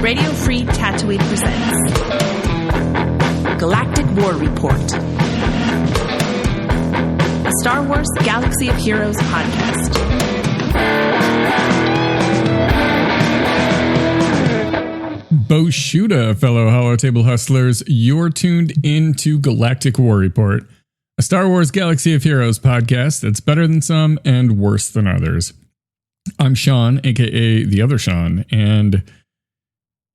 Radio Free Tatooine presents Galactic War Report, a Star Wars Galaxy of Heroes podcast. Boshuda, fellow Holotable hustlers. You're tuned into Galactic War Report, a Star Wars Galaxy of Heroes podcast that's better than some and worse than others. I'm Sean, aka the other Sean, and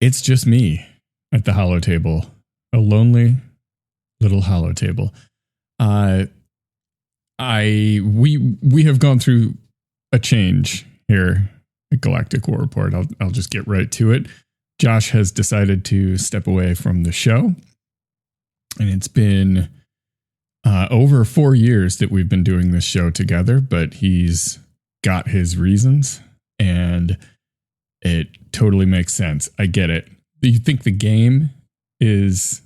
it's just me at the Holotable, a lonely little Holotable. We have gone through a change here at Galactic War Report. I'll just get right to it. Josh has decided to step away from the show, and it's been over 4 years that we've been doing this show together, but he's got his reasons, and it totally makes sense. I get it. You think the game is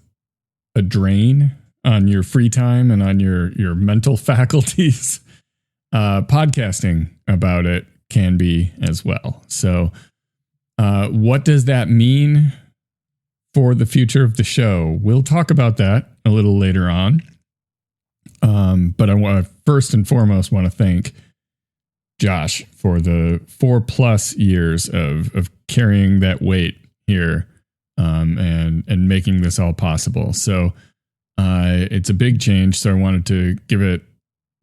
a drain on your free time and on your mental faculties? Podcasting about it can be as well. So what does that mean for the future of the show? We'll talk about that a little later on. But I want to first and foremost want to thank Josh for the 4+ years of carrying that weight here, and making this all possible. So, it's a big change. So I wanted to give it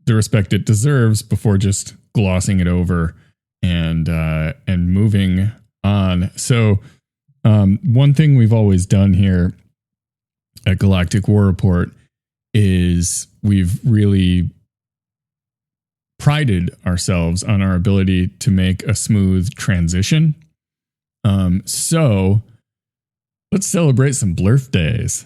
the respect it deserves before just glossing it over and moving on. So, one thing we've always done here at Galactic War Report is we've really prided ourselves on our ability to make a smooth transition. So let's celebrate some Blirfdays.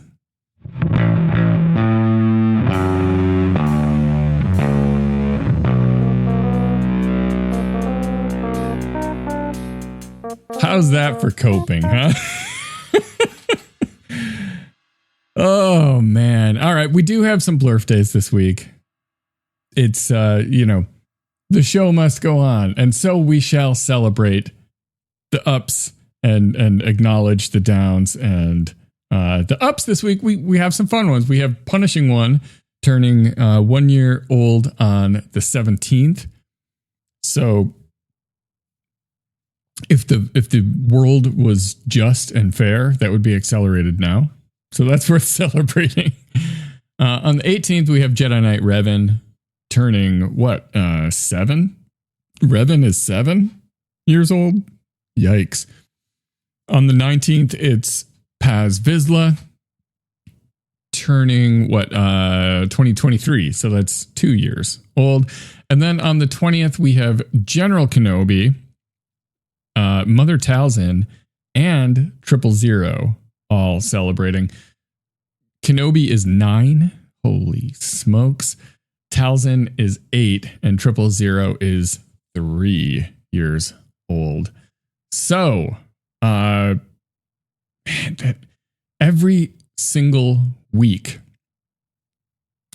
How's that for coping, huh? Oh, man. All right. We do have some Blirfdays this week. It's, the show must go on. And so we shall celebrate the ups and acknowledge the downs. And the ups this week, we have some fun ones. We have Punishing One turning 1 year old on the 17th. So if the world was just and fair, that would be accelerated now. So that's worth celebrating. On the 18th, we have Jedi Knight Revan turning 7? Revan is 7 years old? Yikes. On the 19th, it's Paz Vizsla turning 2023. So that's 2 years old. And then on the 20th, we have General Kenobi, Mother Talzin, and 000 all celebrating. Kenobi is 9. Holy smokes. Talzin is 8, and 000 is 3 years old. So, every single week,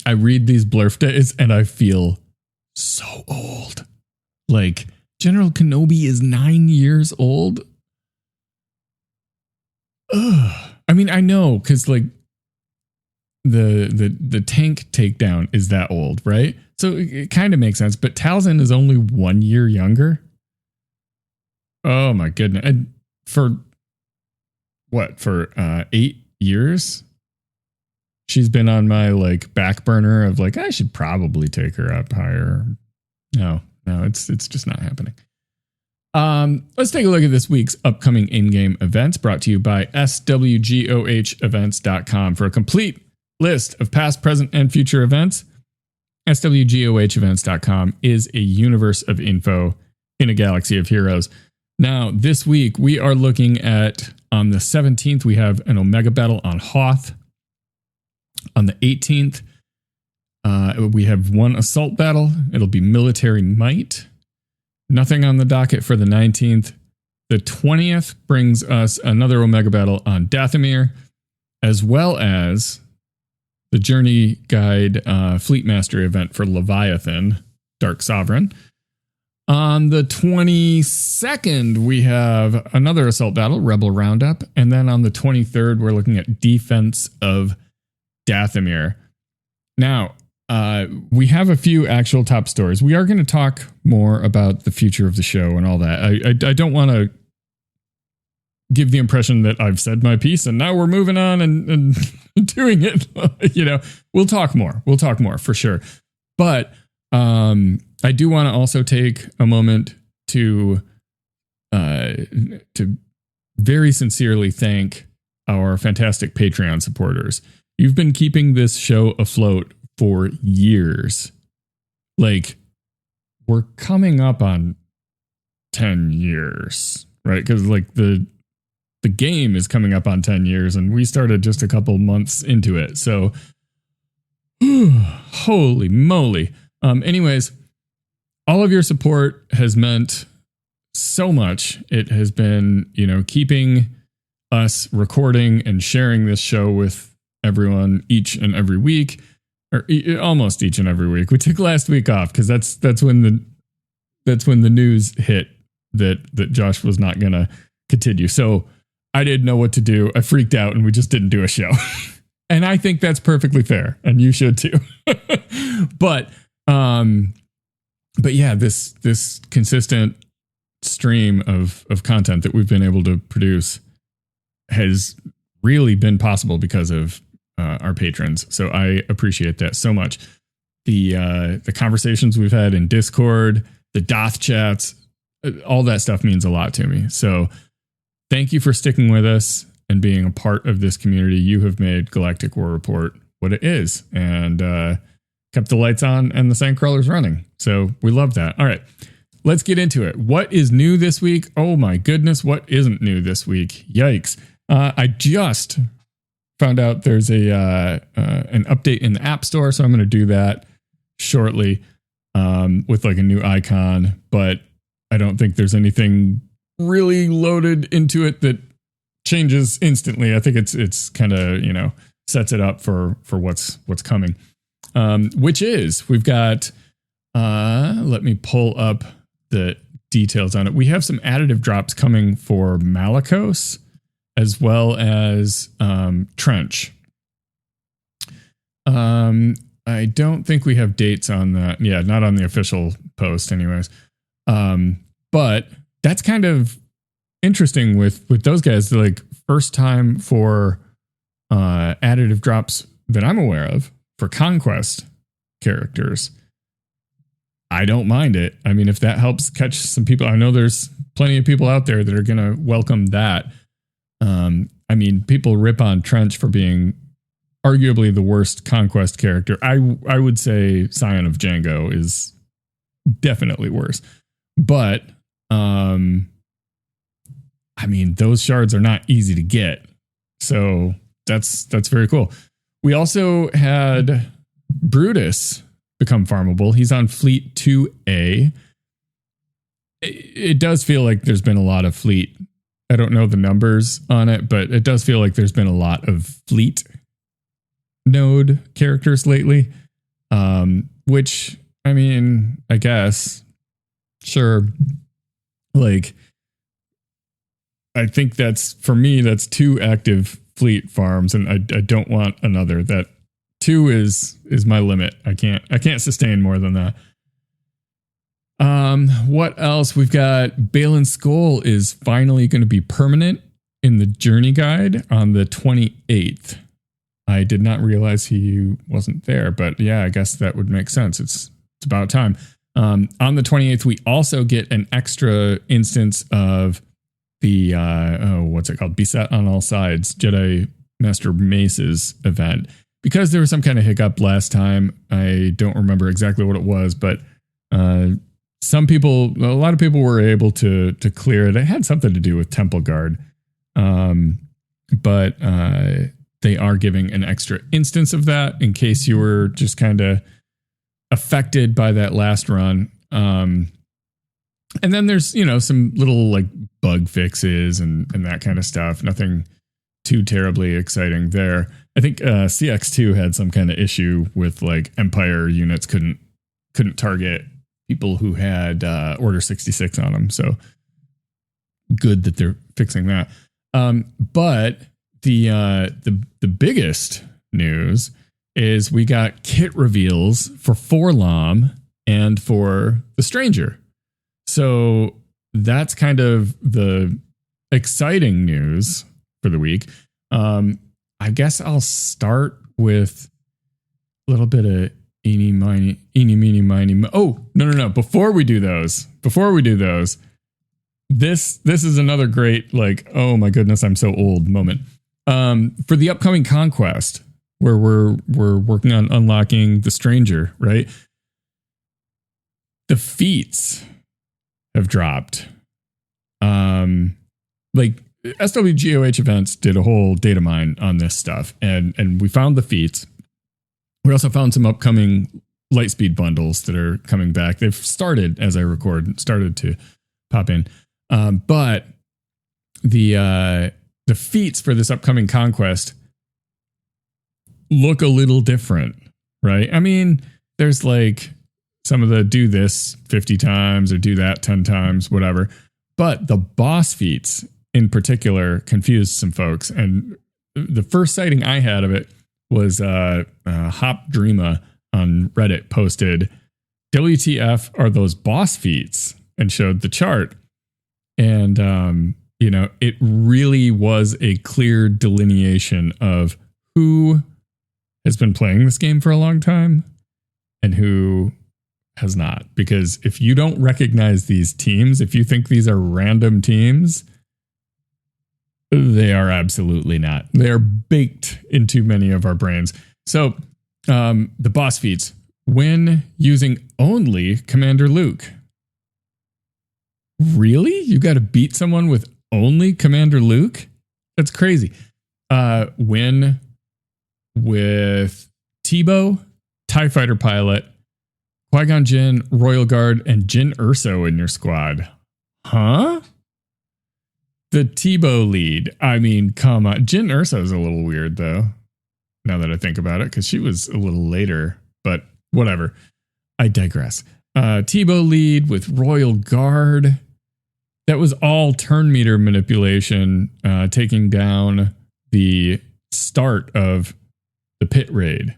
I read these Blirfdays and I feel so old. Like, General Kenobi is 9 years old. Ugh. I mean, I know, because like the tank takedown is that old, right? So it kind of makes sense. But Talzin is only 1 year younger. Oh my goodness! And for 8 years, she's been on my back burner of I should probably take her up higher. No, it's just not happening. Let's take a look at this week's upcoming in-game events brought to you by swgohevents.com. For a complete list of past, present, and future events, swgohevents.com is a universe of info in a galaxy of heroes. Now, this week, we are looking at, on the 17th, we have an Omega battle on Hoth. On the 18th, we have one assault battle. It'll be Military Might. Nothing on the docket for the 19th. The 20th brings us another Omega battle on Dathomir, as well as the Journey Guide Fleet Mastery event for Leviathan, Dark Sovereign. On the 22nd, we have another assault battle, Rebel Roundup. And then on the 23rd, we're looking at Defense of Dathomir. Now, we have a few actual top stories. We are going to talk more about the future of the show and all that. I don't want to give the impression that I've said my piece and now we're moving on and doing it. We'll talk more. We'll talk more for sure. But I do want to also take a moment to very sincerely thank our fantastic Patreon supporters. You've been keeping this show afloat for years. Like, we're coming up on 10 years, right? Because like the game is coming up on 10 years and we started just a couple months into it. So holy moly. Anyways, all of your support has meant so much. It has been, keeping us recording and sharing this show with everyone each and every week, or almost each and every week. We took last week off because that's when the news hit that Josh was not going to continue. So I didn't know what to do. I freaked out and we just didn't do a show. And I think that's perfectly fair. And you should too. But yeah, this consistent stream of content that we've been able to produce has really been possible because of our patrons. So I appreciate that so much. The conversations we've had in Discord, the Doth chats, all that stuff means a lot to me. So thank you for sticking with us and being a part of this community. You have made Galactic War Report what it is and kept the lights on and the sandcrawlers running. So we love that. All right, let's get into it. What is new this week? Oh my goodness, what isn't new this week? Yikes. I just found out there's an update in the App Store, so I'm going to do that shortly with like a new icon, but I don't think there's anything really loaded into it that changes instantly. I think it's kind of, sets it up for what's coming. Which is, we've got, let me pull up the details on it. We have some additive drops coming for Malicos as well as Trench. I don't think we have dates on that. Yeah, not on the official post anyways. But that's kind of interesting with those guys. They're like first time for additive drops that I'm aware of for Conquest characters. I don't mind it. I mean, if that helps catch some people, I know there's plenty of people out there that are going to welcome that. I mean, people rip on Trench for being arguably the worst Conquest character. I would say Scion of Django is definitely worse. But, I mean, those shards are not easy to get. So that's very cool. We also had Brutus become farmable. He's on Fleet 2A. It does feel like there's been a lot of fleet. I don't know the numbers on it, but it does feel like there's been a lot of fleet node characters lately. Which, I mean, I guess, sure. Like, I think for me, that's 2 active fleet farms, and I don't want another. That 2 is my limit. I can't sustain more than that. What else? We've got Balin Skull is finally going to be permanent in the journey guide on the 28th. I did not realize he wasn't there, but yeah, I guess that would make sense. It's about time. On the 28th, we also get an extra instance of the, what's it called? Beset on All Sides, Jedi Master Mace's event. Because there was some kind of hiccup last time, I don't remember exactly what it was, but a lot of people were able to clear it. It had something to do with Temple Guard. But they are giving an extra instance of that in case you were just kind of affected by that last run. And then there's, some little like bug fixes and that kind of stuff. Nothing too terribly exciting there. I think CX2 had some kind of issue with like Empire units couldn't target people who had Order 66 on them. So good that they're fixing that. But the biggest news is we got kit reveals for Forlom and for the Stranger. So that's kind of the exciting news for the week. I guess I'll start with a little bit of eeny, meeny, miny. Oh, no. Before we do those, this is another great, like, oh my goodness, I'm so old moment. For the upcoming conquest, where we're working on unlocking the Stranger, right? The feats have dropped. Like SWGOH events did a whole data mine on this stuff, and we found the feats. We also found some upcoming Lightspeed bundles that are coming back. They've started, as I record, started to pop in. But the feats for this upcoming conquest look a little different, right? I mean, there's like some of the do this 50 times or do that 10 times, whatever. But the boss feats in particular confused some folks. And the first sighting I had of it was Hop Dreama on Reddit posted, WTF are those boss feats, and showed the chart. And, it really was a clear delineation of who has been playing this game for a long time and who has not. Because if you don't recognize these teams, if you think these are random teams, they are absolutely not. They are baked into many of our brains. So the boss feats, when using only Commander Luke. Really? You got to beat someone with only Commander Luke? That's crazy. Win with Tebow, TIE Fighter Pilot, Qui-Gon Jinn, Royal Guard, and Jyn Erso in your squad. Huh? The Tebow lead. I mean, come on. Jyn Erso is a little weird, though, now that I think about it, because she was a little later, but whatever. I digress. Tebow lead with Royal Guard. That was all turn meter manipulation, taking down the start of the pit raid,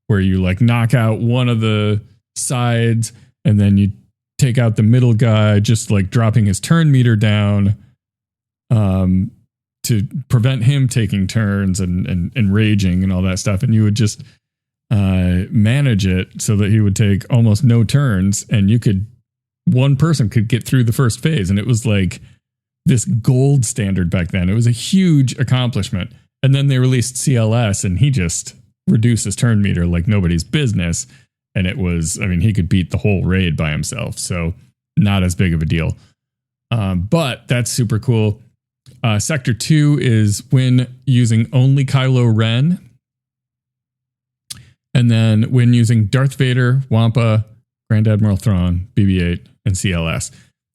where you like knock out one of the sides and then you take out the middle guy, just like dropping his turn meter down to prevent him taking turns and raging and all that stuff. And you would just manage it so that he would take almost no turns, and one person could get through the first phase. And it was like this gold standard back then. It was a huge accomplishment. And then they released CLS, and he just reduced his turn meter like nobody's business. And it was, I mean, he could beat the whole raid by himself. So not as big of a deal. But that's super cool. Sector 2 is when using only Kylo Ren. And then when using Darth Vader, Wampa, Grand Admiral Thrawn, BB-8, and CLS.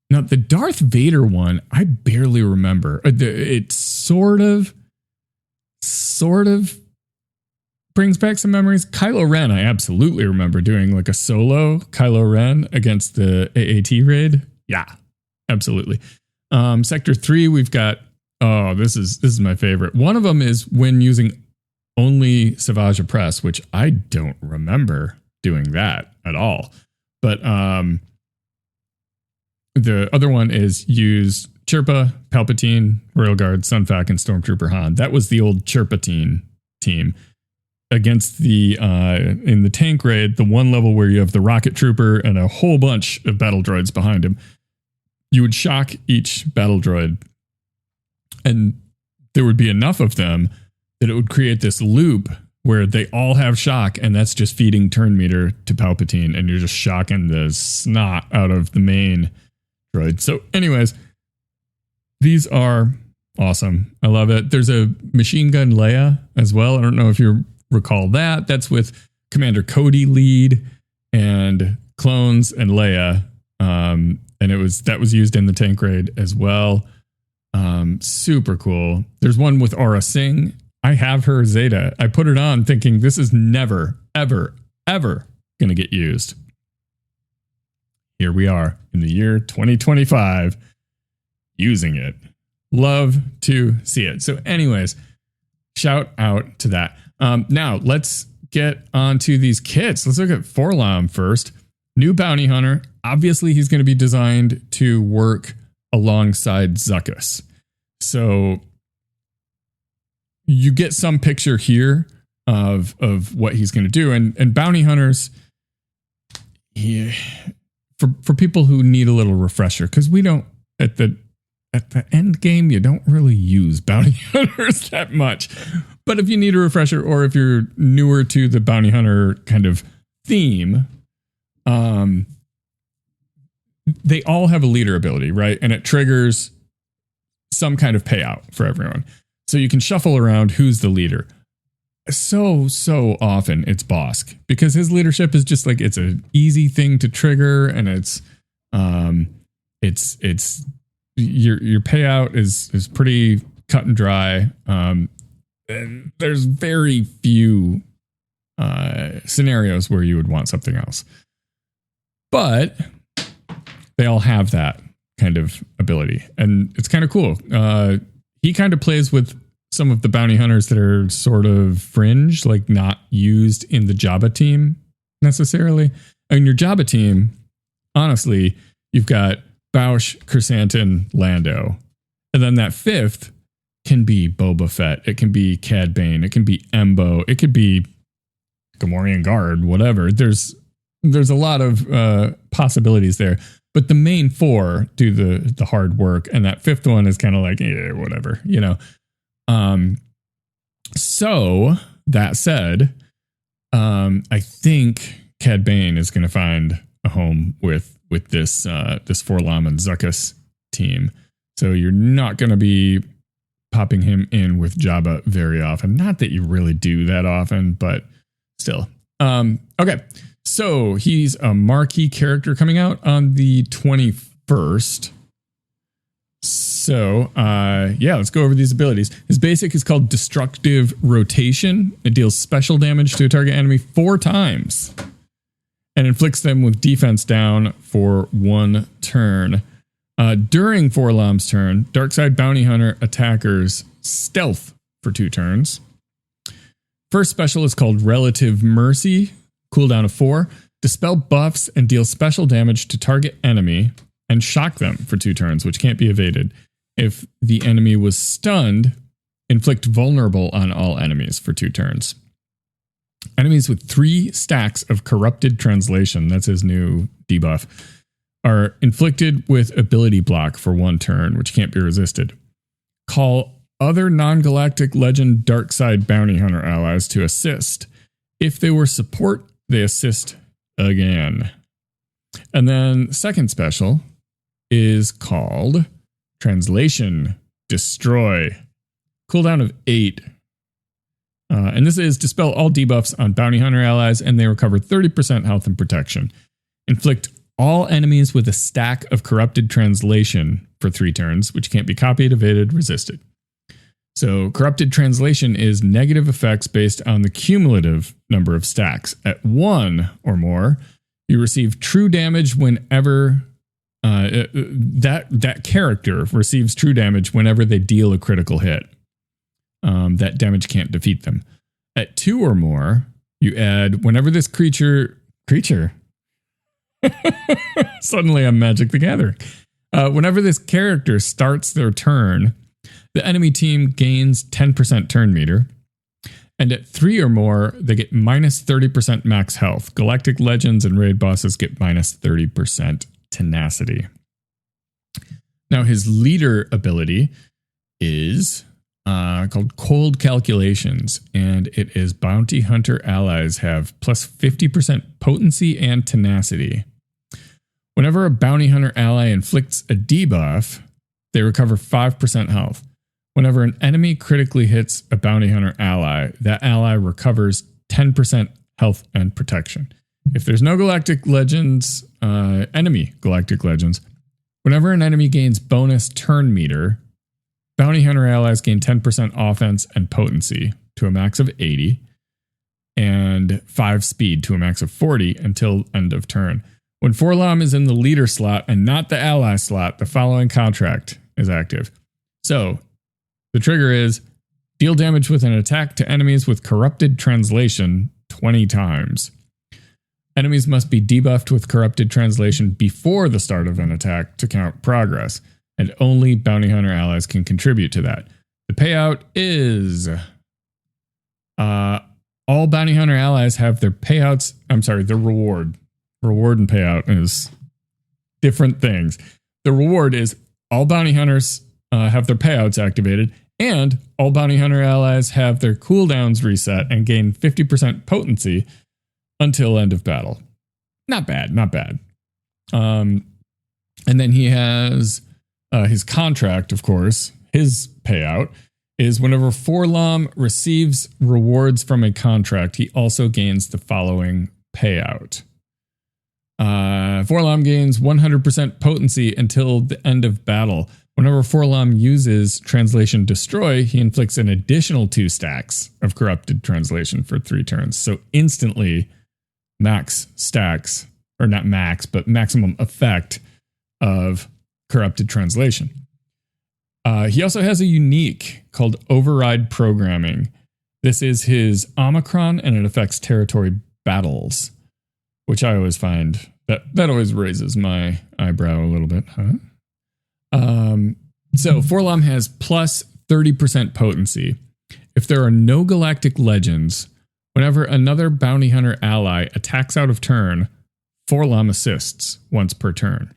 Now, the Darth Vader one, I barely remember. It sort of brings back some memories. Kylo Ren, I absolutely remember doing like a solo Kylo Ren against the AAT raid. Yeah, absolutely. Sector 3, we've got, this is my favorite. One of them is when using only Savage Press, which I don't remember doing that at all. But the other one is use Chirpa, Palpatine, Royal Guard, Sunfac, and Stormtrooper Han. That was the old Chirpatine team against the in the tank raid, the one level where you have the rocket trooper and a whole bunch of battle droids behind him. You would shock each battle droid, and there would be enough of them that it would create this loop where they all have shock, and that's just feeding turn meter to Palpatine, and you're just shocking the snot out of the main droid. So anyways, these are awesome. I love it. There's a machine gun Leia as well. I don't know if you recall that. That's with Commander Cody lead and clones and Leia. And that was used in the tank raid as well. Super cool. There's one with Aura Singh. I have her Zeta. I put it on thinking this is never, ever, ever going to get used. here we are in the year 2025 using it. Love to see it. So anyways, shout out to that. Now let's get on to these kits. Let's look at Forlom first. New bounty hunter. Obviously, he's going to be designed to work alongside Zuckuss. So you get some picture here of what he's going to do. And bounty hunters, for people who need a little refresher, because we don't, at the end game, you don't really use bounty hunters that much. But if you need a refresher, or if you're newer to the bounty hunter kind of theme, they all have a leader ability, right? And it triggers some kind of payout for everyone. So you can shuffle around who's the leader. So often it's Bosk, because his leadership is just like, it's an easy thing to trigger, and it's your payout is pretty cut and dry. And there's very few scenarios where you would want something else, but they all have that kind of ability, and it's kind of cool. He kind of plays with some of the bounty hunters that are sort of fringe, like not used in the Jabba team necessarily. In your Jabba team, honestly, you've got Bausch, Chrysanthemum, Lando, and then that fifth can be Boba Fett, it can be Cad Bane, it can be Embo, it could be Gamorrean Guard, whatever. There's a lot of possibilities there, but the main four do the hard work, and that fifth one is kind of like, whatever, you know. So that said, I think Cad Bane is going to find a home with this Forlom and Zuckuss team. So you're not going to be popping him in with Jabba very often. Not that you really do that often, but still. Okay. So he's a marquee character coming out on the 21st. So, let's go over these abilities. His basic is called Destructive Rotation. It deals special damage to a target enemy 4 times and inflicts them with defense down for 1 turn. During Forlom's turn, Darkside Bounty Hunter attackers stealth for 2 turns. First special is called Relative Mercy, cooldown of 4. Dispel buffs and deal special damage to target enemy and shock them for 2 turns, which can't be evaded. If the enemy was stunned, inflict vulnerable on all enemies for 2 turns. Enemies with 3 stacks of Corrupted Translation, that's his new debuff, are inflicted with ability block for 1 turn, which can't be resisted. Call other non-galactic legend Darkside Bounty Hunter allies to assist. If they were support, they assist again. And then second special is called Translation Destroy. Cooldown of 8. And this is dispel all debuffs on bounty hunter allies, and they recover 30% health and protection. Inflict all enemies with a stack of Corrupted Translation for 3 turns, which can't be copied, evaded, resisted. So Corrupted Translation is negative effects based on the cumulative number of stacks. At 1 or more, you receive true damage whenever that character receives true damage whenever they deal a critical hit. That damage can't defeat them. At 2 or more, you add whenever this creature. Suddenly I'm Magic the Gathering. Whenever this character starts their turn, the enemy team gains 10% turn meter. And at 3 or more, they get minus 30% max health. Galactic Legends and raid bosses get minus 30% tenacity. Now his leader ability is called Cold Calculations, and it is bounty hunter allies have plus 50% potency and tenacity. Whenever a bounty hunter ally inflicts a debuff, they recover 5% health. Whenever an enemy critically hits a bounty hunter ally, that ally recovers 10% health and protection. If there's no Galactic Legends, enemy Galactic Legends, whenever an enemy gains bonus turn meter, bounty hunter allies gain 10% offense and potency to a max of 80 and 5 speed to a max of 40 until end of turn. When Forlom is in the leader slot and not the ally slot, the following contract is active. So the trigger is deal damage with an attack to enemies with corrupted translation 20 times. Enemies must be debuffed with corrupted translation before the start of an attack to count progress, and only bounty hunter allies can contribute to that. The payout is all bounty hunter allies have their payouts. I'm sorry, the reward. Reward and payout is different things. The reward is all bounty hunters have their payouts activated, and all bounty hunter allies have their cooldowns reset and gain 50% potency until end of battle. Not bad, not bad. And then he has his contract, of course. His payout is whenever Forlom receives rewards from a contract, he also gains the following payout. Forlom gains 100% potency until the end of battle. Whenever Forlom uses Translation Destroy, he inflicts an additional 2 stacks of corrupted translation for 3 turns. So instantly max stacks, or not max, but maximum effect of corrupted translation. He also has a unique called Override Programming. This is his Omicron, and it affects territory battles, which I always find that always raises my eyebrow a little bit. So Forlom has plus 30% potency. If there are no galactic legends, whenever another bounty hunter ally attacks out of turn, Forlom assists once per turn.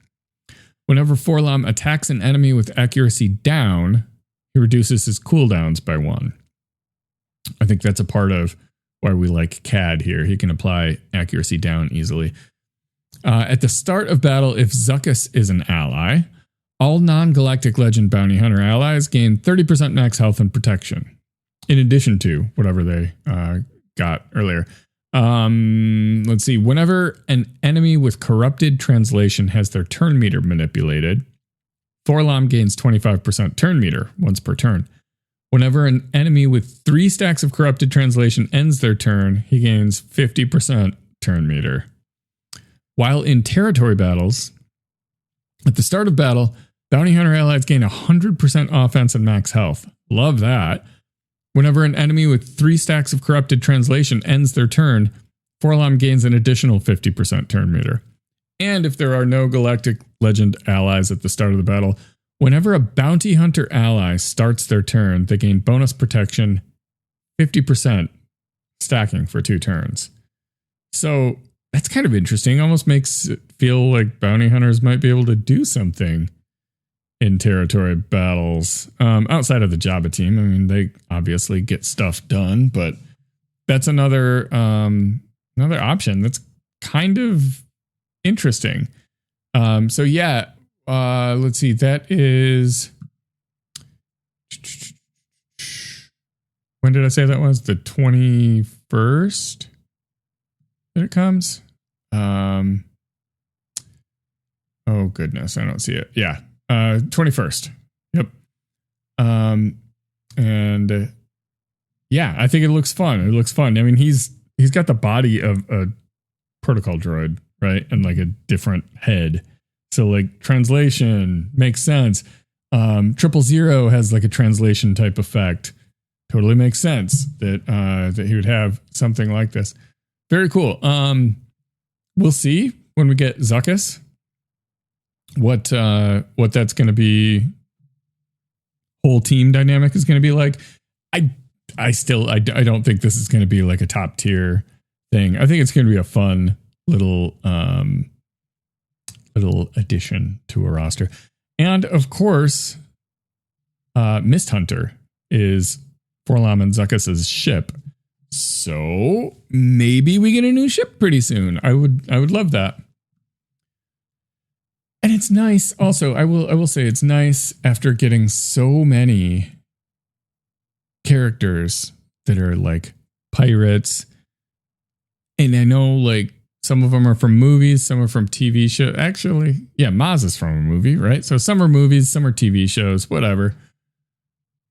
Whenever Forlom attacks an enemy with accuracy down, he reduces his cooldowns by 1. I think that's a part of why we like CAD here. He can apply accuracy down easily. At the start of battle, if Zuckuss is an ally, all non-galactic legend bounty hunter allies gain 30% max health and protection, in addition to whatever they got earlier. Let's see. Whenever an enemy with corrupted translation has their turn meter manipulated, Forlom gains 25% turn meter once per turn. Whenever an enemy with 3 stacks of corrupted translation ends their turn, he gains 50% turn meter. While in territory battles, at the start of battle, bounty hunter allies gain 100% offense and max health. Love that. Whenever an enemy with 3 stacks of corrupted translation ends their turn, Forlom gains an additional 50% turn meter. And if there are no galactic legend allies at the start of the battle, whenever a bounty hunter ally starts their turn, they gain bonus protection 50% stacking for 2 turns. So that's kind of interesting. Almost makes it feel like bounty hunters might be able to do something in territory battles outside of the Jabba team. I mean, they obviously get stuff done, but that's another option that's kind of interesting. So yeah, let's see. That is, when did I say that was? The 21st that it comes. Oh goodness, I don't see it. Yeah. 21st. Yep. And yeah, I think it looks fun. It looks fun. I mean, he's got the body of a protocol droid, right? And like a different head. So like translation makes sense. 000 has like a translation type effect. Totally makes sense that he would have something like this. Very cool. We'll see when we get Zuckuss what that's going to be, whole team dynamic is going to be like. I don't think this is going to be like a top tier thing. I think it's going to be a fun little addition to a roster. And of course, Mist Hunter is Forlom and Zuckuss's ship. So maybe we get a new ship pretty soon. I would love that. And it's nice also, I will say it's nice after getting so many characters that are like pirates. And I know like some of them are from movies, some are from TV shows. Actually, yeah, Maz is from a movie, right? So some are movies, some are TV shows, whatever.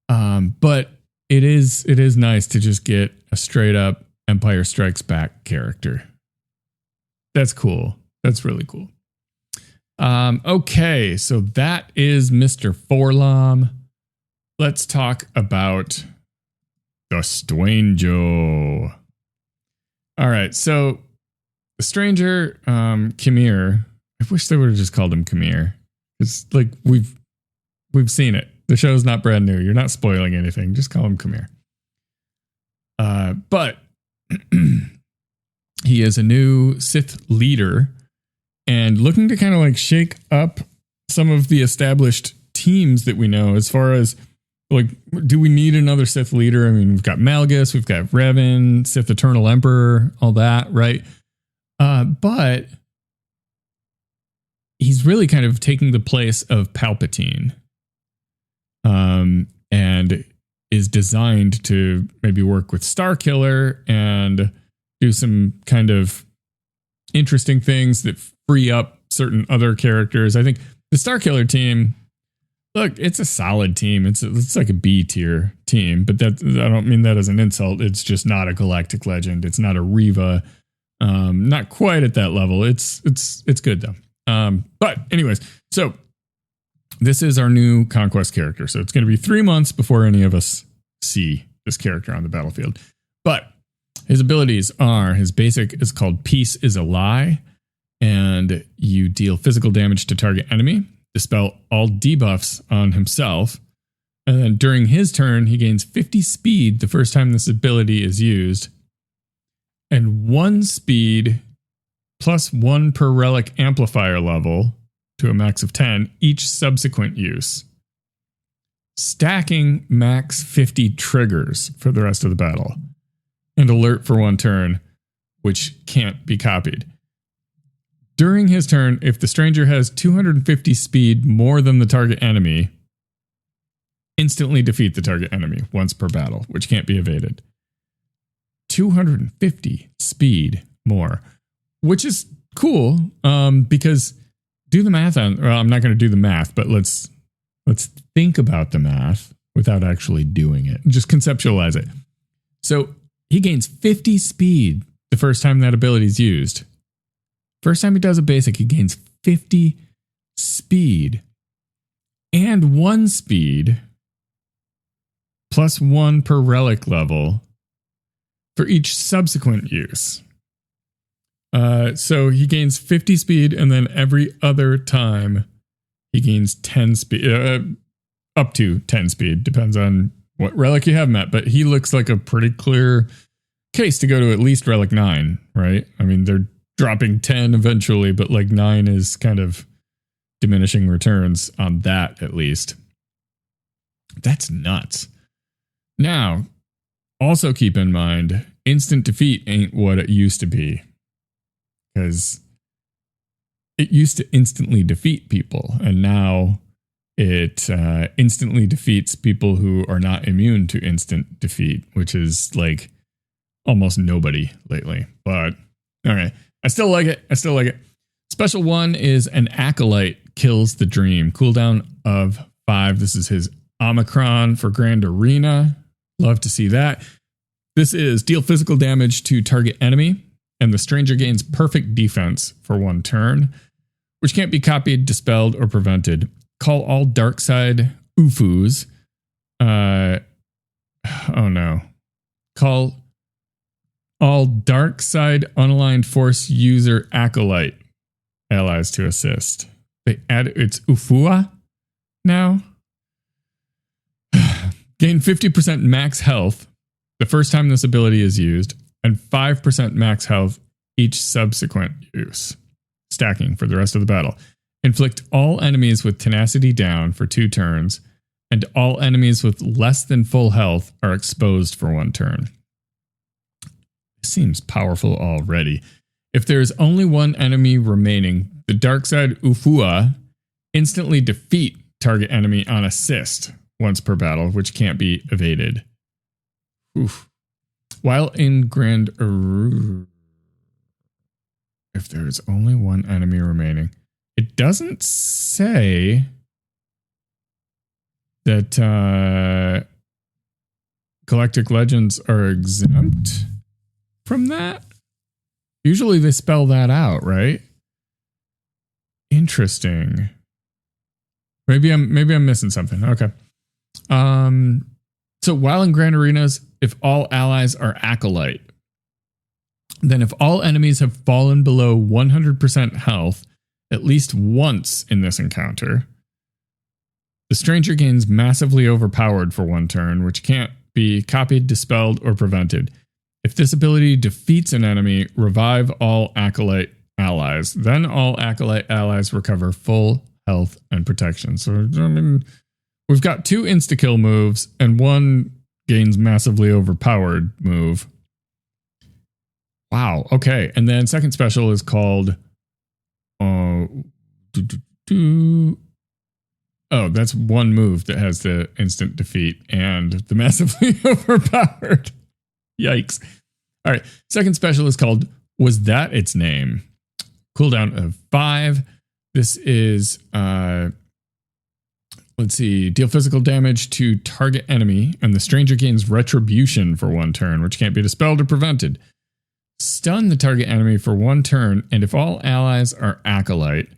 But it is nice to just get a straight up Empire Strikes Back character. That's cool. That's really cool. Okay, so that is Mr. Forlom. Let's talk about the Stranger. All right, so the Stranger, Khmer. I wish they would have just called him Khmer. It's like we've seen it. The show's not brand new. You're not spoiling anything. Just call him Khmer. But he is a new Sith leader and looking to kind of like shake up some of the established teams that we know as far as like, do we need another Sith leader? I mean, we've got Malgus, we've got Revan, Sith Eternal Emperor, all that, right? But he's really kind of taking the place of Palpatine. And is designed to maybe work with Starkiller and do some kind of interesting things that free up certain other characters. I think the Starkiller team, look, it's a solid team. It's like a B tier team, but that I don't mean that as an insult. It's just not a galactic legend. It's not a Reva. Not quite at that level. It's good though. But anyways, so this is our new Conquest character. So it's going to be 3 months before any of us see this character on the battlefield. But his abilities are, his basic is called Peace is a Lie. And you deal physical damage to target enemy, dispel all debuffs on himself. And then during his turn, he gains 50 speed the first time this ability is used. And 1 speed plus 1 per relic amplifier level to a max of 10 each subsequent use. Stacking max 50 triggers for the rest of the battle. And alert for 1 turn, which can't be copied. During his turn, if the Stranger has 250 speed more than the target enemy, instantly defeat the target enemy once per battle, which can't be evaded. 250 speed more, which is cool, because do the math on, well, I'm not going to do the math, but let's think about the math without actually doing it. Just conceptualize it. So he gains 50 speed the first time that ability is used. First time he does a basic, he gains 50 speed and 1 speed plus 1 per relic level for each subsequent use. So he gains 50 speed, and then every other time he gains 10 speed, up to 10 speed, depends on what relic you have him at. But he looks like a pretty clear case to go to at least relic 9, right? I mean, they're dropping 10 eventually, but like 9 is kind of diminishing returns on that at least. That's nuts. Now, also keep in mind, instant defeat ain't what it used to be. Because it used to instantly defeat people, and now it instantly defeats people who are not immune to instant defeat, which is like almost nobody lately. But all right, I still like it. Special 1 is an Acolyte kills the dream. Cooldown of 5. This is his Omicron for Grand Arena. Love to see that. This is deal physical damage to target enemy. And the Stranger gains perfect defense for 1 turn, which can't be copied, dispelled, or prevented. Call all dark side UFUs. Oh no. Call all dark side unaligned force user acolyte allies to assist. They add it's UFUA now. Gain 50% max health the first time this ability is used, and 5% max health each subsequent use, stacking for the rest of the battle. Inflict all enemies with tenacity down for 2 turns, and all enemies with less than full health are exposed for 1 turn. Seems powerful already. If there is only 1 enemy remaining, the dark side Ufua instantly defeat target enemy on assist once per battle, which can't be evaded. Oof. While in Grand Arena, if there is only 1 enemy remaining, it doesn't say that Galactic Legends are exempt from that. Usually they spell that out, right? Interesting. Maybe I'm missing something. Okay. So while in Grand Arenas, if all allies are Acolyte, then if all enemies have fallen below 100% health at least once in this encounter, the stranger gains massively overpowered for 1 turn, which can't be copied, dispelled, or prevented. If this ability defeats an enemy, revive all Acolyte allies. Then all Acolyte allies recover full health and protection. So, I mean, we've got 2 insta-kill moves and 1 gains massively overpowered move. Wow. Okay. And then second special is called... Oh, that's 1 move that has the instant defeat and the massively overpowered. Yikes. All right. Second special is called Was That Its Name? Cooldown of 5. This is, let's see, deal physical damage to target enemy, and the stranger gains retribution for 1 turn, which can't be dispelled or prevented. Stun the target enemy for 1 turn, and if all allies are Acolyte,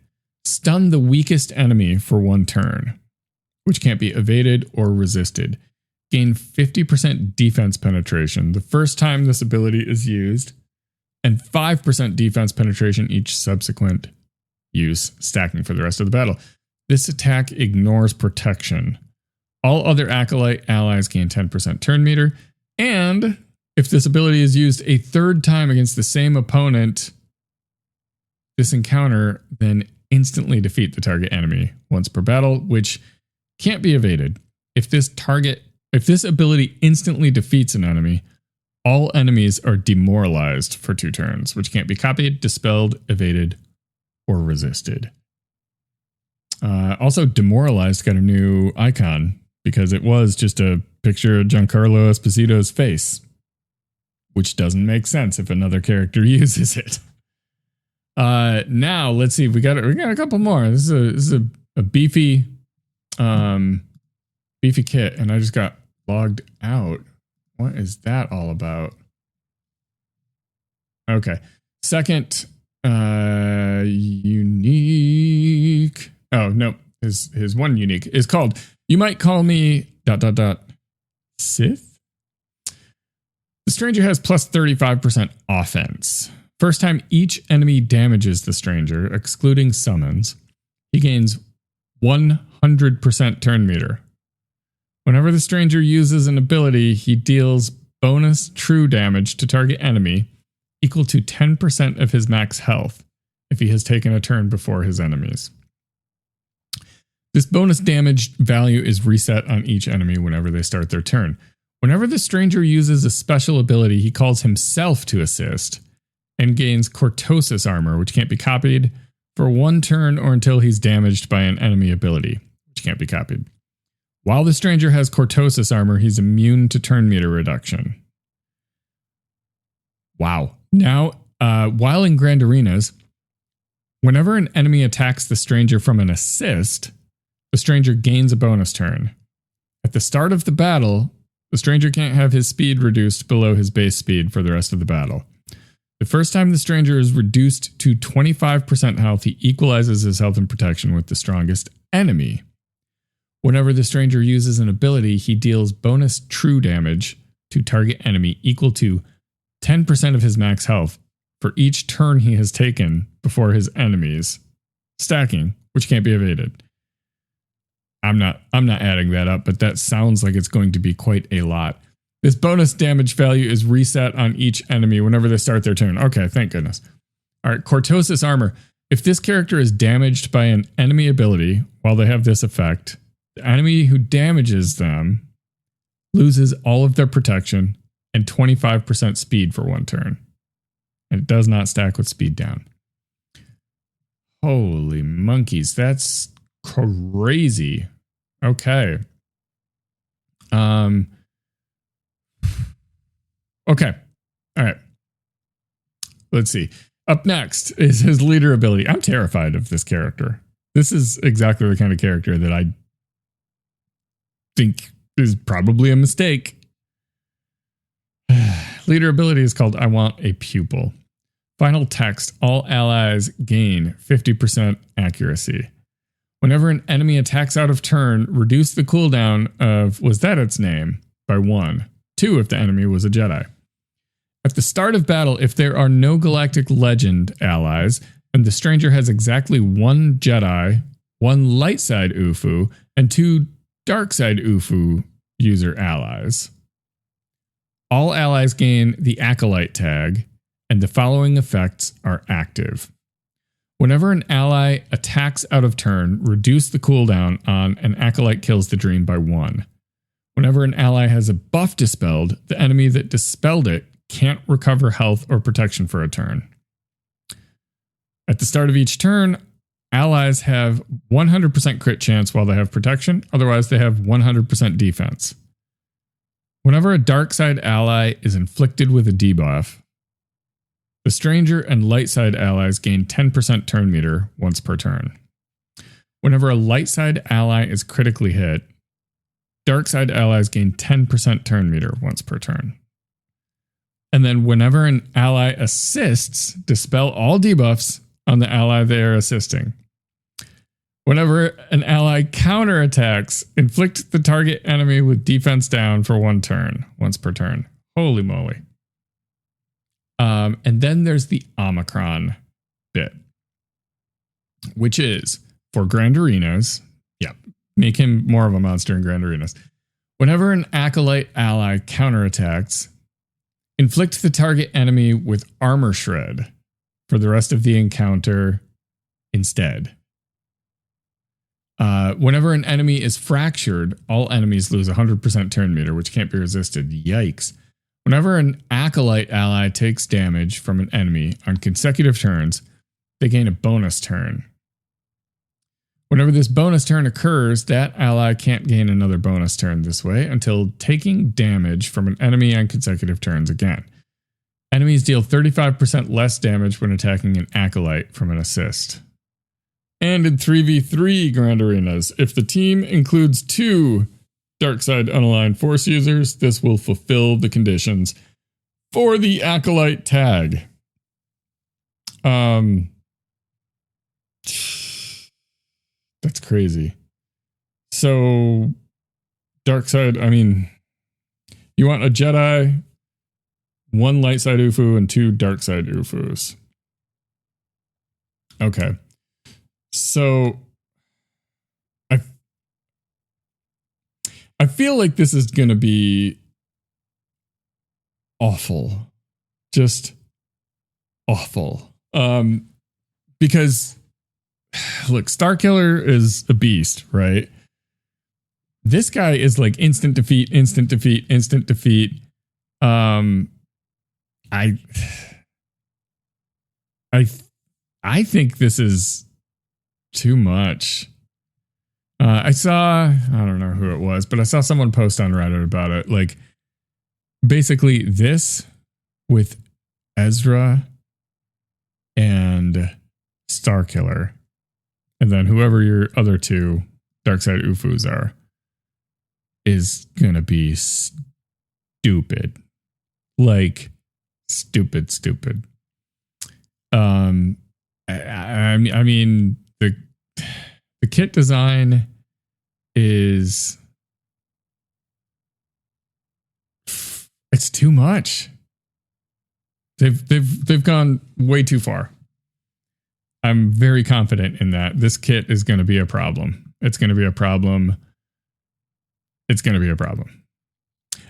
stun the weakest enemy for 1 turn, which can't be evaded or resisted. Gain 50% defense penetration the first time this ability is used, and 5% defense penetration each subsequent use, stacking for the rest of the battle. This attack ignores protection. All other Acolyte allies gain 10% turn meter, and if this ability is used a 3rd time against the same opponent, this encounter then instantly defeat the target enemy once per battle, which can't be evaded. If this ability instantly defeats an enemy, all enemies are demoralized for 2 turns, which can't be copied, dispelled, evaded, or resisted. Also, demoralized got a new icon because it was just a picture of Giancarlo Esposito's face, which doesn't make sense if another character uses it. Now let's see. We got a couple more. This is a beefy kit, and I just got logged out. What is that all about? Okay. Second, unique. Oh no, his 1 unique is called You Might Call Me ... Sith. The stranger has plus 35% offense. First time each enemy damages the stranger, excluding summons, he gains 100% turn meter. Whenever the stranger uses an ability, he deals bonus true damage to target enemy equal to 10% of his max health if he has taken a turn before his enemies. This bonus damage value is reset on each enemy whenever they start their turn. Whenever the stranger uses a special ability, he calls himself to assist and gains Cortosis armor, which can't be copied for 1 turn or until he's damaged by an enemy ability, which can't be copied. While the stranger has Cortosis armor, he's immune to turn meter reduction. Wow. Now, while in Grand Arenas, whenever an enemy attacks the stranger from an assist, the stranger gains a bonus turn. At the start of the battle, the stranger can't have his speed reduced below his base speed for the rest of the battle. The first time the stranger is reduced to 25% health, he equalizes his health and protection with the strongest enemy. Whenever the stranger uses an ability, he deals bonus true damage to target enemy equal to 10% of his max health for each turn he has taken before his enemies, stacking, which can't be evaded. I'm not adding that up, but that sounds like it's going to be quite a lot. This bonus damage value is reset on each enemy whenever they start their turn. Okay, thank goodness. All right, Cortosis armor. If this character is damaged by an enemy ability while they have this effect, the enemy who damages them loses all of their protection and 25% speed for 1 turn. And it does not stack with speed down. Holy monkeys, that's crazy. Okay. Okay. All right. Let's see. Up next is his leader ability. I'm terrified of this character. This is exactly the kind of character that I think is probably a mistake. Leader ability is called I Want a Pupil. Final text, all allies gain 50% accuracy. Whenever an enemy attacks out of turn, reduce the cooldown of was that its name by 1. 2 if the enemy was a Jedi. At the start of battle, if there are no Galactic Legend allies, and the stranger has exactly 1 Jedi, 1 light side UFU, and 2 dark side UFU user allies. All allies gain the Acolyte tag, and the following effects are active. Whenever an ally attacks out of turn, reduce the cooldown on an Acolyte kills the dream by 1. Whenever an ally has a buff dispelled, the enemy that dispelled it can't recover health or protection for a turn. At the start of each turn, allies have 100% crit chance while they have protection, otherwise they have 100% defense. Whenever a dark side ally is inflicted with a debuff, the stranger and light side allies gain 10% turn meter once per turn. Whenever a light side ally is critically hit, dark side allies gain 10% turn meter once per turn. And then whenever an ally assists, dispel all debuffs on the ally they are assisting. Whenever an ally counterattacks, inflict the target enemy with defense down for 1 turn, once per turn. Holy moly. And then there's the Omicron bit, which is for Grand Arenas. Yeah, make him more of a monster in Grand Arenas. Whenever an Acolyte ally counterattacks, inflict the target enemy with Armor Shred for the rest of the encounter instead. Whenever an enemy is fractured, all enemies lose 100% turn meter, which can't be resisted. Yikes. Whenever an Acolyte ally takes damage from an enemy on consecutive turns, they gain a bonus turn. Whenever this bonus turn occurs, that ally can't gain another bonus turn this way until taking damage from an enemy on consecutive turns again. Enemies deal 35% less damage when attacking an Acolyte from an assist. And in 3v3 Grand Arenas, if the team includes 2 Darkside Unaligned Force users, this will fulfill the conditions for the Acolyte tag. That's crazy. So, Darkside, I mean, you want a Jedi, 1 light side UFU, and 2 dark side UFUs. Okay. So, I feel like this is going to be awful. Just awful. Because, look, Starkiller is a beast, right? This guy is like instant defeat, instant defeat, instant defeat. I think this is too much. I don't know who it was, but I saw someone post on Reddit about it. Like, basically this with Ezra and Starkiller, and then whoever your other 2 Darkside UFUs are, is gonna be stupid. Like, stupid. I mean, the kit design is, it's too much. They've gone way too far. I'm very confident in that. This kit is going to be a problem. It's going to be a problem.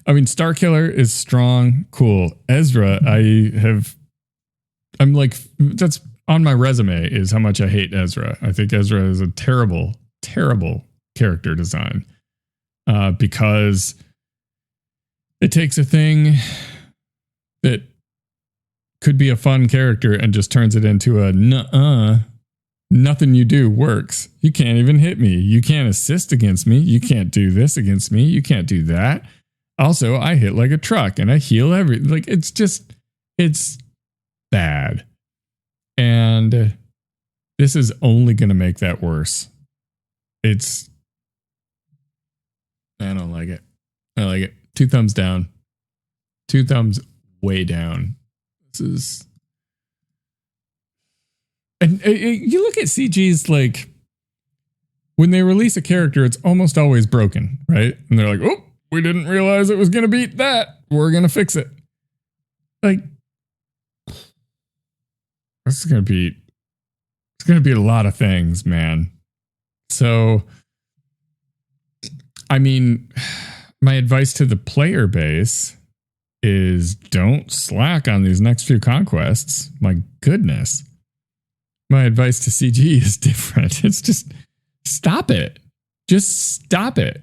I mean, Starkiller is strong, cool. Ezra, I'm like, that's on my resume is how much I hate Ezra. I think Ezra is a terrible, terrible character design. Because it takes a thing that could be a fun character and just turns it into a nothing you do works. You can't even hit me. You can't assist against me. You can't do this against me. You can't do that. Also, I hit like a truck and I heal like, it's bad. And this is only going to make that worse. I don't like it. I like it. 2 thumbs down. 2 thumbs way down. This is And you look at CGs, like when they release a character, it's almost always broken, right? And they're like, oh, we didn't realize it was going to beat that. We're going to fix it. Like, it's going to be a lot of things, man. So, I mean, my advice to the player base is don't slack on these next few conquests. My goodness. My advice to CG is different. It's just stop it. Just stop it.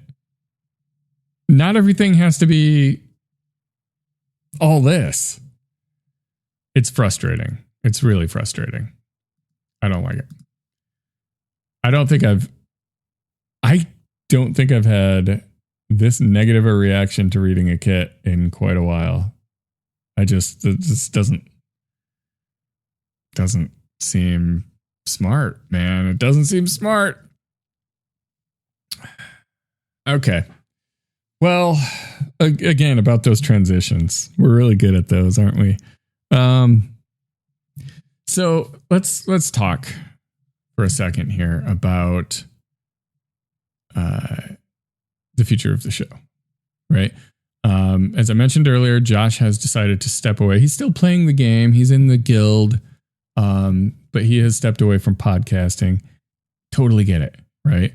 Not everything has to be all this. It's frustrating. It's really frustrating. I don't like it. I don't think I've had this negative a reaction to reading a kit in quite a while. It just doesn't seem smart, man. It doesn't seem smart. Okay. Well, again, about those transitions. We're really good at those, aren't we? So let's talk for a second here about the future of the show, right? As I mentioned earlier, Josh has decided to step away. He's still playing the game. He's in the guild, but he has stepped away from podcasting. Totally get it, right?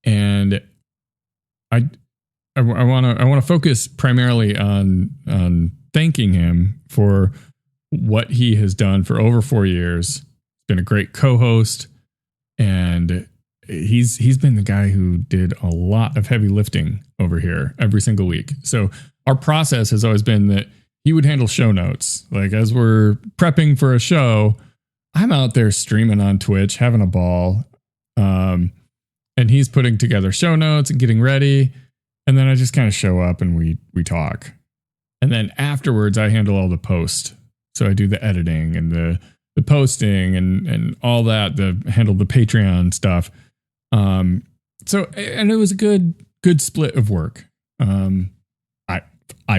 And I want to focus primarily on thanking him for what he has done for over 4 years. Been a great co-host, and he's been the guy who did a lot of heavy lifting over here every single week. So our process has always been that he would handle show notes. Like as we're prepping for a show, I'm out there streaming on Twitch, having a ball. And he's putting together show notes and getting ready. And then I just kind of show up and we talk. And then afterwards I handle all the post. So I do the editing and the posting and all that, handle the Patreon stuff. So, and it was a good split of work. I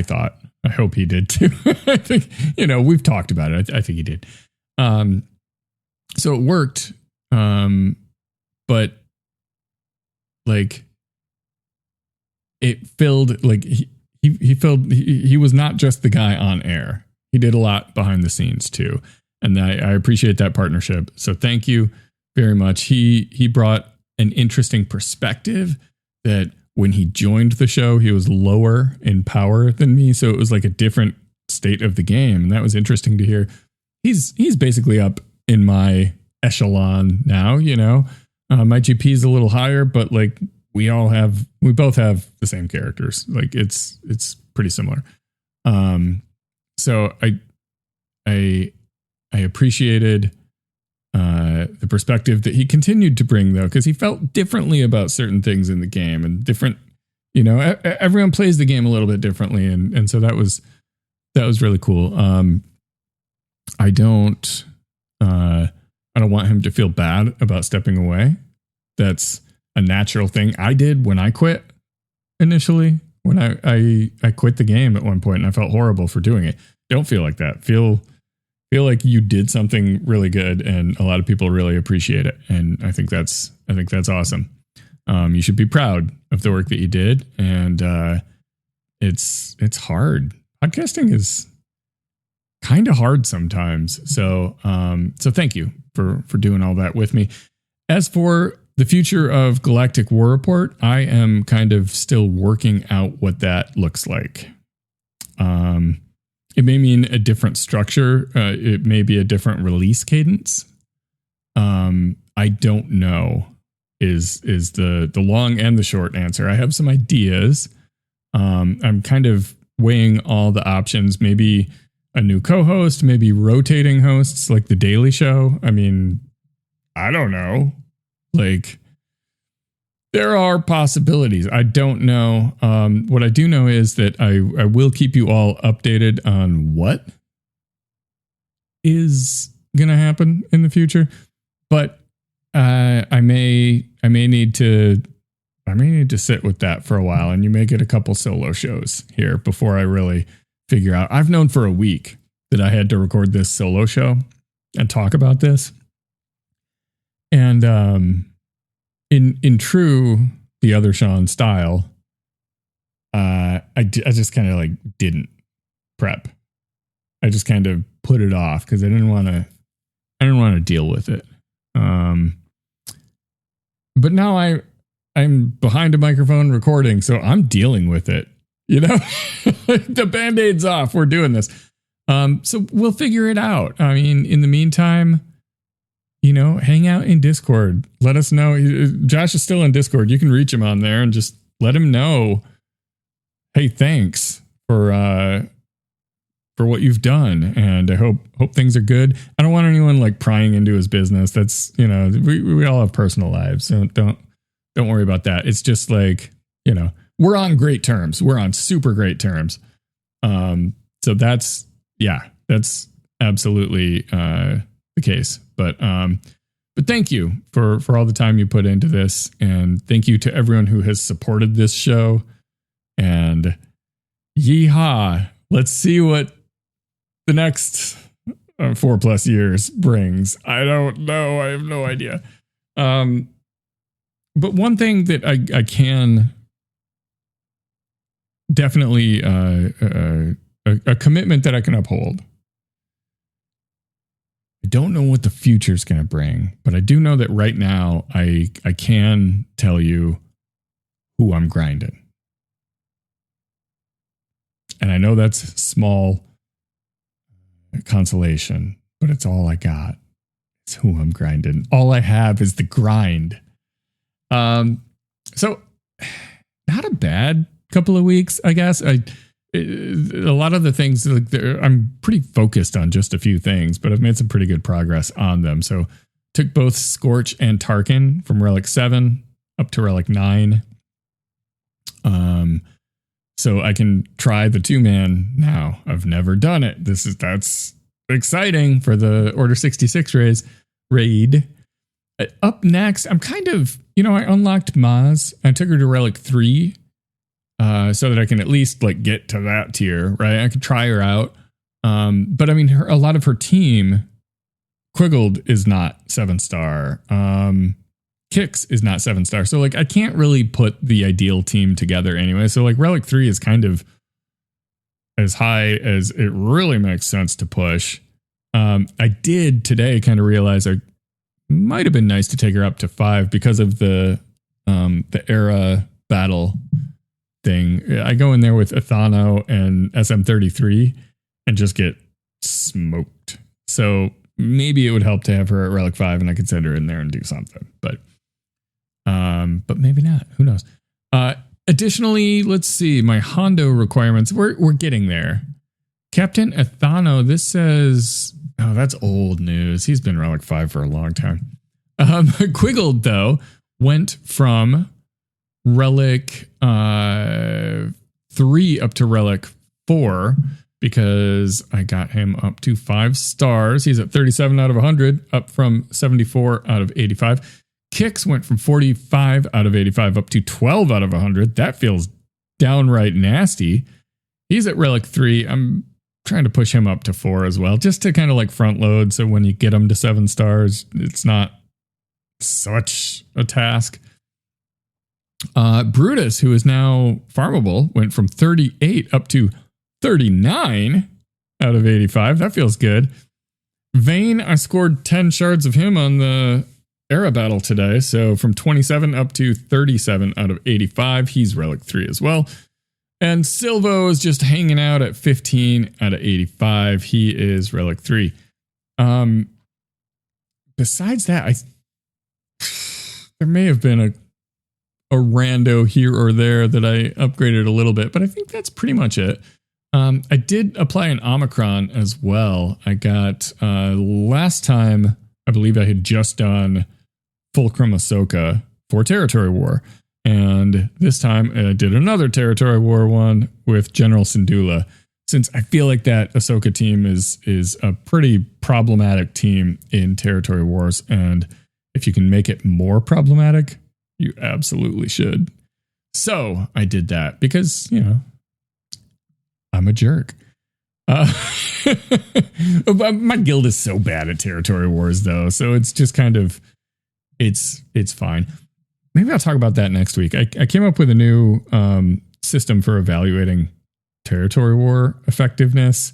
thought, I hope he did too. I think, we've talked about it. I think he did. So it worked. But like it filled, like he was not just the guy on air. He did a lot behind the scenes too. And I appreciate that partnership. So thank you very much. He brought an interesting perspective that when he joined the show, he was lower in power than me. So it was like a different state of the game. And that was interesting to hear. He's basically up in my echelon now, my GP is a little higher, but like we both have the same characters. Like it's pretty similar. So I appreciated the perspective that he continued to bring, though, because he felt differently about certain things in the game and different, everyone plays the game a little bit differently. And so that was really cool. I don't want him to feel bad about stepping away. That's a natural thing I did when I quit initially, when I quit the game at one point and I felt horrible for doing it. Don't feel like that. Feel like you did something really good and a lot of people really appreciate it. And I think that's awesome. You should be proud of the work that you did. And it's hard. Podcasting is kind of hard sometimes. So thank you for doing all that with me. As for the future of Galactic War Report, I am kind of still working out what that looks like. It may mean a different structure. It may be a different release cadence. I don't know is the long and the short answer. I have some ideas. I'm kind of weighing all the options, maybe a new co-host, maybe rotating hosts like the Daily Show. I mean, I don't know. Like, there are possibilities. I don't know. What I do know is that I will keep you all updated on what is going to happen in the future. But I may need to sit with that for a while, and you may get a couple solo shows here before I really figure out. I've known for a week that I had to record this solo show, and talk about this. And in true The Other Sean style, I just kind of like didn't prep. I just kind of put it off because I didn't want to deal with it. But now I'm behind a microphone recording, so I'm dealing with it. You know, the Band-Aid's off. We're doing this. So we'll figure it out. I mean, in the meantime, you know, hang out in Discord. Let us know. Josh is still in Discord. You can reach him on there and just let him know, hey, thanks for what you've done. And I hope things are good. I don't want anyone like prying into his business. That's, you know, we all have personal lives. So don't worry about that. It's just like, you know, we're on great terms. We're on super great terms. So that's absolutely the case. But thank you for all the time you put into this, and thank you to everyone who has supported this show. And yeehaw, let's see what the next 4+ years brings. I don't know. I have no idea. But one thing that I can definitely a commitment that I can uphold. I don't know what the future is going to bring, but I do know that right now I can tell you who I'm grinding. And I know that's small consolation, but it's all I got. It's who I'm grinding. All I have is the grind. So not a bad couple of weeks, I guess. A lot of the things, like, I'm pretty focused on just a few things, but I've made some pretty good progress on them. So took both Scorch and Tarkin from Relic 7 up to Relic 9. So I can try the 2-man now. I've never done it. That's exciting for the Order 66 raid. Up next, I'm kind of, you know, I unlocked Maz. I took her to Relic 3. So that I can at least like get to that tier, right? I could try her out. But I mean, a lot of her team, Quiggled is not 7-star. Kix is not 7-star. So like, I can't really put the ideal team together anyway. So like Relic 3 is kind of as high as it really makes sense to push. I did today kind of realize I might have been nice to take her up to 5 because of the era battle thing. I go in there with Athano and SM33 and just get smoked. So maybe it would help to have her at Relic 5 and I could send her in there and do something. But maybe not. Who knows? Additionally, let's see, my Hondo requirements. We're getting there. Captain Athano, this says, oh, that's old news. He's been Relic 5 for a long time. Quiggled, though, went from Relic 3 up to Relic 4 because I got him up to 5 stars. He's at 37 out of 100, up from 74 out of 85. Kix went from 45 out of 85 up to 12 out of 100. That feels downright nasty. He's at Relic 3. I'm trying to push him up to 4 as well, just to kind of like front load. So when you get him to 7 stars, it's not such a task. Brutus, who is now farmable, went from 38 up to 39 out of 85. That feels good. Vayne, I scored 10 shards of him on the era battle today. So from 27 up to 37 out of 85. He's Relic 3 as well. And Silvo is just hanging out at 15 out of 85. He is Relic 3. Besides that, there may have been a rando here or there that I upgraded a little bit, but I think that's pretty much it. I did apply an Omicron as well. I got, last time, I believe I had just done Fulcrum Ahsoka for Territory War. And this time I did another Territory War one with General Syndulla, since I feel like that Ahsoka team is a pretty problematic team in Territory Wars. And if you can make it more problematic, you absolutely should. So I did that because, you know, I'm a jerk. My guild is so bad at territory wars, though, so it's just kind of it's fine. Maybe I'll talk about that next week. I came up with a new system for evaluating territory war effectiveness,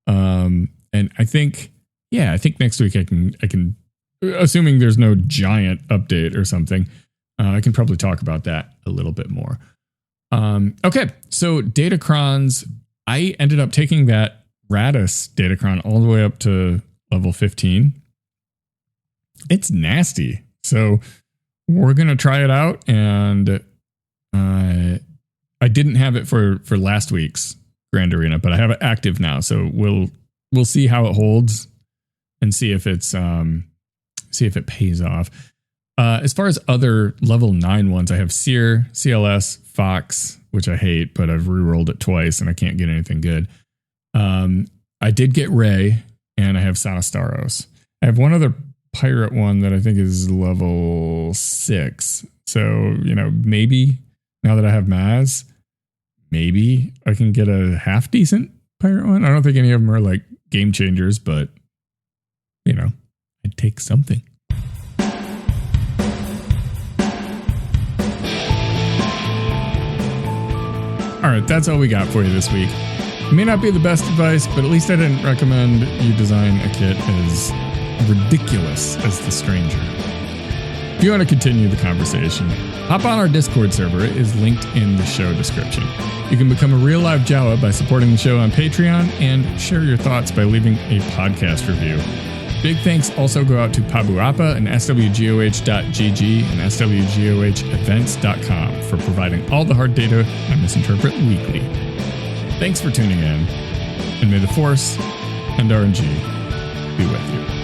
and I think next week I can, assuming there's no giant update or something, I can probably talk about that a little bit more. Okay, so Datacrons. I ended up taking that Radis Datacron all the way up to level 15. It's nasty. So we're going to try it out. And I didn't have it for last week's Grand Arena, but I have it active now. So we'll see how it holds and see if it pays off. As far as other level 9 ones, I have Seer, CLS, Fox, which I hate, but I've rerolled it twice and I can't get anything good. I did get Ray, and I have Sonostaros. I have one other pirate one that I think is level 6. So, maybe now that I have Maz, maybe I can get a half decent pirate one. I don't think any of them are like game changers, but I'd take something. All right, that's all we got for you this week. It may not be the best advice, but at least I didn't recommend you design a kit as ridiculous as the Stranger. If you want to continue the conversation, hop on our Discord server. It is linked in the show description. You can become a real live Jawa by supporting the show on Patreon and share your thoughts by leaving a podcast review. Big thanks also go out to Pabuapa and swgoh.gg and swgohevents.com for providing all the hard data I misinterpret weekly. Thanks for tuning in, and may the Force and RNG be with you.